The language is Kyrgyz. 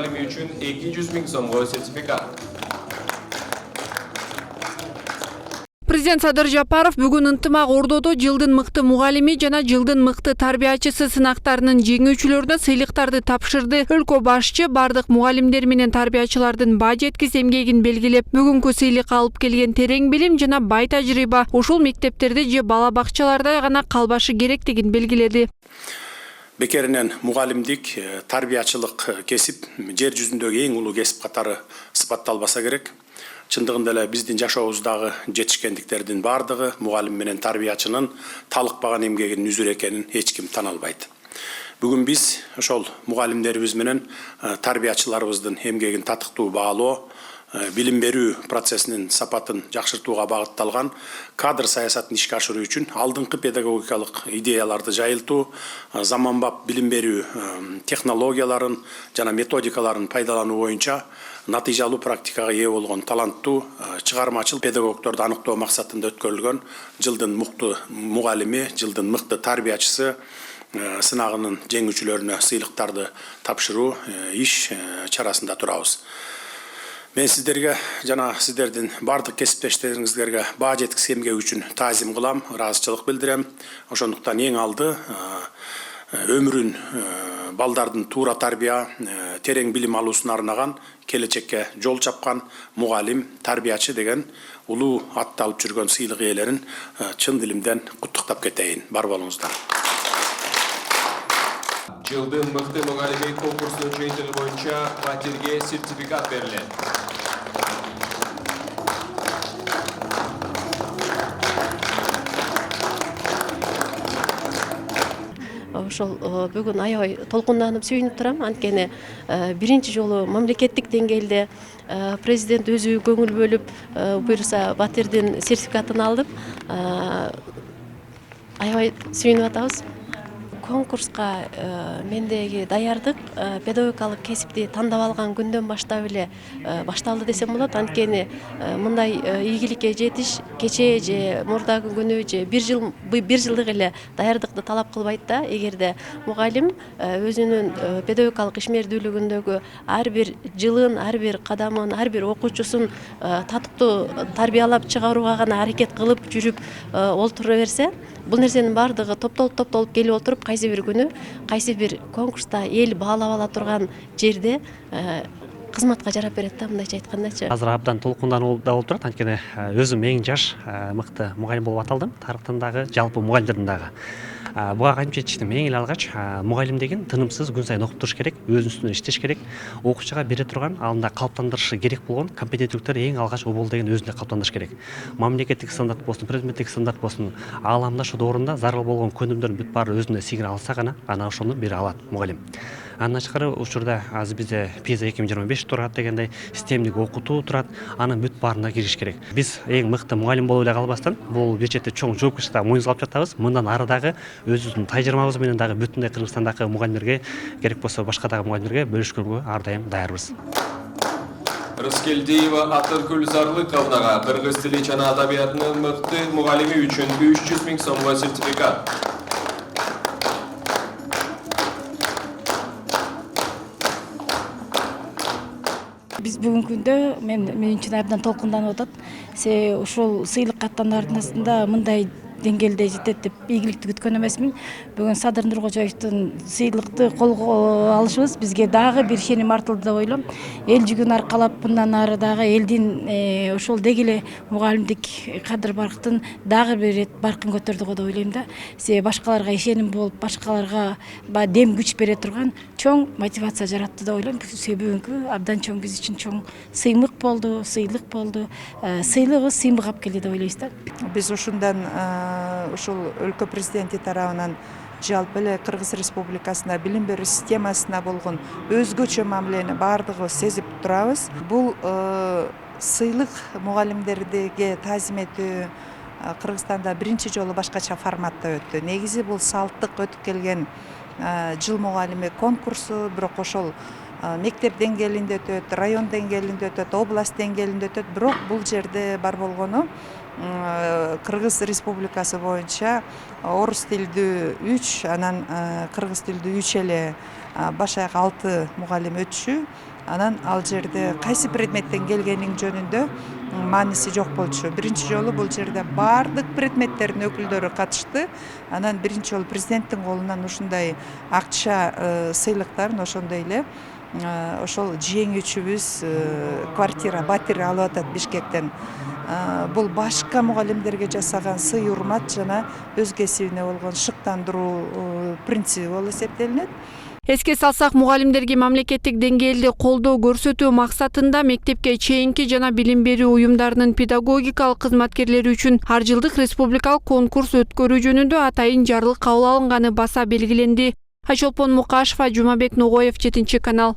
Muğallimi üçün 200 ming so'mga sertifikat. Президент Садыр Жапаров бүгүн ынтымак ордодо жылдын мыкты мугалими жана жылдын мыкты тарбиячысы сынактарынын жеңүүчүлөрүнө сыйлыктарды тапшырды. Өлкө башчы бардык мугалимдер менен тарбиячылардын баа жеткис эмгегин белгилеп, бүгүнкү сыйлыкка алып келген терең билим жана бай тажрыйба ушул мектептерде же бала бакчаларда гана калбашы керектигин белгиледи. Бекеринен мугалимдик, тарбиячылык кесип жер жүзүндөгү эң улуу кесип катары сыпатталбаса керек. Чындыгында эле биздин жашообуздагы жетишкендиктердин бардыгы мугалим менен тарбиячынын талыкпаган эмгегинин үзүрү экенин эч ким тана албайт. Бүгүн биз ошол мугалимдерибиз менен тарбиячыларыбыздын эмгегин татыктуу баалоо, билим берүү процессинин сапатын жакшыртууга багытталган кадр саясатын ишке ашыруу үчүн алдыңкы педагогикалык идеяларды жайылтуу, заманбап билим берүү технологияларын жана методикаларын пайдалануу боюнча натыйжалуу практикага ээ болгон таланттуу чыгармачыл педагогдорду аныктоо максатында өткөрүлгөн жылдын мыкты мугалими, жылдын мыкты тарбиячысы сынагынын жеңүүчүлөрүнө сыйлыктарды тапшыруу иш чарасында турабыз. Мен сиздерге жана сиздердин бардык кесиптештериңиздерге баа жеткис эмгеги үчүн таазим кылам, ыраазычылык билдирем. Ошондуктан эң алды өмүрүн балдардын туура тарбия, терең билим алуусуна арнаган, келечекке жол чапкан мугалим, тарбиячы деген улуу атты алып жүргөн сыйлык ээлерин чын дилимден куттуктап кетейин. Бар болуңуздар. Жылдын мыкты мугалими конкурсунун жыйынтыгы боюнча батирге сертификат берилет. Ошол бүгүн аябай толкунданып сүйүнүп турам. Анткени биринчи жолу мамлекеттик деңгээлде президент өзү көңүл бөлүп буюрса батирдин сертификатын алдым. Аябай сүйүнүп атабыз. Конкурска мендеги даярдык педагогикалык кесипти тандап алган күндөн баштап эле башталды десем болот. Анткени мындай ийгиликке жетиш кечээ же мурдагы күнү же бир жылдык эле даярдыкты талап кылбайт да. Эгерде мугалим өзүнүн педагогикалык ишмердүүлүгүндөгү ар бир жылын, ар бир кадамын, ар бир окуучусун татыктуу тарбиялап чыгарууга гана аракет кылып жүрүп олтура берсе, бул нерсенин бардыгы топтолуп келип отуруп кайсы бир күнү, кайсы бир конкурста эл баалап ала турган жерде кызматка жарап берет да, мындайча айткандачы. Азыр абдан толкундануу да болуп турат. Анткени өзүм эң жаш мыкты мугалим болуп аталдым. Тарыхтын дагы, жалпы мугалимдердин дагы. Буга кантип жетиштим? Эң эле алгач мугалим деген тынымсыз күн сайын окуп туруш керек, өзүнүн үстүнөн иштеш керек, окуучуга бере турган, алдында калыптандырышы керек болгон компетенттүүлүктөр эң алгач обол деген өзүндө калыптандырыш керек. Мамлекеттик стандарт болсун, предметтик стандарт болсун, ааламдаштоо доорунда зарыл болгон көнүмдөрдүн бүт баары өзүнө сиңире алса гана ана ошону бере алат мугалим. Андан тышкары учурда азыр бизде PISA 2025 турат дегендей системдик окутуу турат, анын бүт баарына кириш керек. Биз эң мыкты мугалим болуп эле калбастан, бул бир чети чоң жоопкерчиликти мойнубузга алып жатабыз. Мындан ары дагы өзүбүздүн тажрыйбабыз менен дагы бүтүндөй Кыргызстандагы мугалимдерге, керек болсо башка дагы мугалимдерге бөлүшкөнгө ар дайым даярбыз. Рыскелдиева Атыркүл Зарлыковнага кыргыз тили жана адабиятынын мыкты мугалими үчүн 300 миң сомго сертификат. Биз бүгүнкү күндө мен үчүн абдан толкунданып атат. Ушул сыйлык аттанардын астында мындай деңгээлде жетет деп ийгиликти күткөн эмесмин. Бүгүн Садыр Нуркожоевдун сыйлыкты колго алышыбыз бизге дагы бир ишеним артылды деп ойлойм. Эл жүгүн аркалап мындан ары дагы элдин ошол деги эле мугалимдик кадыр барктын дагы бир ирет баркын көтөрдү го деп ойлойм да. Башкаларга ишеним болуп, башкаларга дем күч бере турган чоң мотивация жаратты деп ойлойм. Бүгүнкү абдан чоң биз үчүн чоң сыймык болду, сыйлык болду. Сыйлыгыбыз сыймык алып келди деп ойлойбуз да. Биз ушундан ушул өлкө президенти тарабынан жалпы эле Кыргыз Республикасында билим берүү системасына болгон өзгөчө мамилени бардыгыбыз сезип турабыз. Бул сыйлык мугалимдерге таазим этүү Кыргызстанда биринчи жолу башкача форматта өттү. Негизи бул салттык өтүп келген жыл мугалими конкурсу, бирок ошол мектеп деңгээлинде өтөт, район деңгээлинде өтөт, область деңгээлинде өтөт. Бирок бул жерде бар болгону Кыргыз Республикасы боюнча орус тилдүү 3, анан кыргыз тилдүү 3 эле баш аяк 6 мугалим өтүшү. Анан ал жерде кайсы предметтен келгениң жөнүндө мааниси жок болчу. Биринчи жолу бул жерде баардык предметтердин өкүлдөрү катышты. Анан биринчи жолу президенттин колунан ушундай акча сыйлыктарын ошондой эле ошол жеңүүчүбүз квартира, батир алып атат Бишкектен. Бул башка мугалимдерге жасаган сый урмат жана өз кесибине болгон шыктандыруу принциби болуп эсептелинет. Эске салсак, мугалимдерге мамлекеттик деңгээлде колдоо көрсөтүү максатында мектепке чейинки жана билим берүү уюмдарынын педагогикалык кызматкерлери үчүн ар жылдык республикалык конкурс өткөрүү жөнүндө атайын жарлык кабыл алынганы баса белгиленди. Айчолпон Мукашева, Жумабек Ногоев, 7 канал.